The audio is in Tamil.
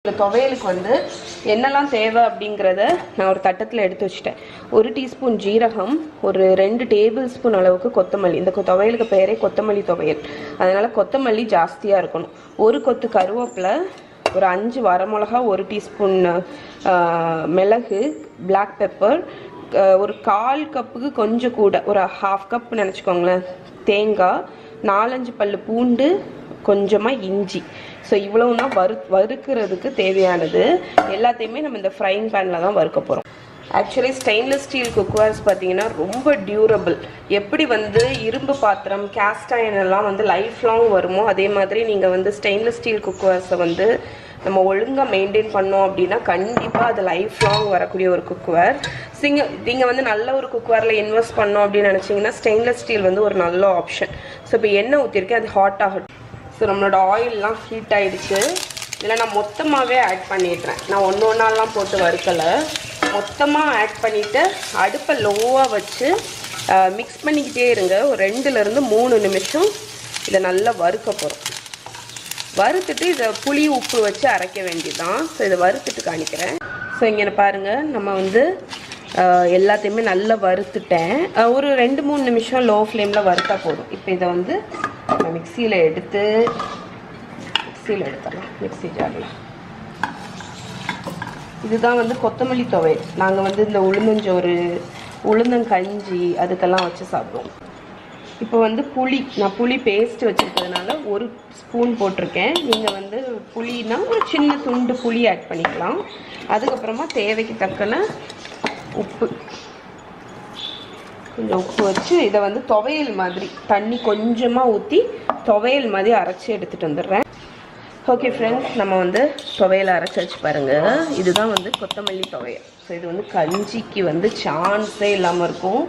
இந்த துவையலுக்கு வந்து என்னெல்லாம் தேவை அப்படிங்கிறத நான் ஒரு தட்டத்தில் எடுத்து வச்சுட்டேன். 1 டீஸ்பூன் ஜீரகம், ஒரு 2 டேபிள் ஸ்பூன் அளவுக்கு கொத்தமல்லி. இந்த துவையலுக்கு பேரே கொத்தமல்லி துவையல், அதனால் கொத்தமல்லி ஜாஸ்தியாக இருக்கணும். 1 கொத்து கருவேப்பிலை, ஒரு 5 வரமிளகா, 1 டீஸ்பூன் மிளகு, பிளாக் பெப்பர், ஒரு 1/4 கப்புக்கு கொஞ்சம் கூட, ஒரு 1/2 கப் நினச்சிக்கோங்களேன் தேங்காய், 4-5 பல்லு பூண்டு, கொஞ்சமாக இஞ்சி. ஸோ இவ்வளவு தான் வறுக்கிறதுக்கு தேவையானது. எல்லாத்தையுமே நம்ம இந்த ஃப்ரைங் பேனில் தான் வறுக்க போகிறோம். ஆக்சுவலி ஸ்டெயின்லெஸ் ஸ்டீல் குக்வேர்ஸ் பார்த்தீங்கன்னா ரொம்ப டியூரபிள். எப்படி வந்து இரும்பு பாத்திரம், கேஸ்ட் அயன் எல்லாம் வந்து லைஃப் லாங் வருமோ, அதே மாதிரி நீங்கள் வந்து ஸ்டெயின்லெஸ் ஸ்டீல் குக்வேர்ஸை வந்து நம்ம ஒழுங்காக மெயின்டைன் பண்ணோம் அப்படின்னா கண்டிப்பாக அது லைஃப் லாங் வரக்கூடிய ஒரு குக்வேர். நீங்கள் வந்து நல்ல ஒரு குக்வேரில் இன்வெஸ்ட் பண்ணோம் அப்படின்னு நினச்சிங்கன்னா ஸ்டெயின்லெஸ் ஸ்டீல் வந்து ஒரு நல்ல ஆப்ஷன். ஸோ இப்போ எண்ணெய் ஊற்றிருக்கேன், அது ஹாட் ஆகட்டும். ஸோ நம்மளோட ஆயிலெலாம் ஹீட் ஆகிடுச்சு. இதில் நான் மொத்தமாகவே ஆட் பண்ணிடுறேன். நான் ஒன்றாலாம் போட்டு வறுக்கலை, மொத்தமாக ஆட் பண்ணிவிட்டு அடுப்பை லோவாக வச்சு மிக்ஸ் பண்ணிக்கிட்டே இருங்க. ஒரு 2லேருந்து 3 நிமிஷம் இதை நல்லா வறுக்க போகிறோம். வறுத்துட்டு இதை புளி உப்பு வச்சு அரைக்க வேண்டியதுதான். ஸோ இதை வறுத்துட்டு காணிக்கிறேன். ஸோ இங்கே பாருங்கள், நம்ம வந்து எல்லாத்தையுமே நல்லா வறுத்துட்டேன். ஒரு 2-3 நிமிஷம் லோ ஃப்ளேமில் வறுத்தா போதும். இப்போ இதை வந்து மிக்சியில் எடுத்துடலாம், மிக்சி ஜாரில். இதுதான் வந்து கொத்தமல்லி துவையல். நாங்கள் வந்து இந்த உளுந்தஞ்சோறு, உளுந்தங்கஞ்சி அதுக்கெல்லாம் வச்சு சாப்பிடுவோம். இப்போ வந்து நான் புளி பேஸ்ட் வச்சுருக்கிறதுனால 1 ஸ்பூன் போட்டிருக்கேன். நீங்கள் வந்து புளினா ஒரு சின்ன துண்டு புளி ஆட் பண்ணிக்கலாம். அதுக்கப்புறமா தேவைக்கு தக்கன உப்பு, கொஞ்சம் உப்பு வச்சு இதை வந்து துவையல் மாதிரி தண்ணி கொஞ்சமாக ஊற்றி துவையல் மாதிரி அரைச்சி எடுத்துகிட்டு வந்துடுறேன். ஓகே ஃப்ரெண்ட்ஸ், நம்ம வந்து துவையலை அரைச்சி வச்சு பாருங்கள். இதுதான் வந்து கொத்தமல்லி துவையல். ஸோ இது வந்து கஞ்சிக்கு வந்து சான்ஸே இல்லாமல் இருக்கும்.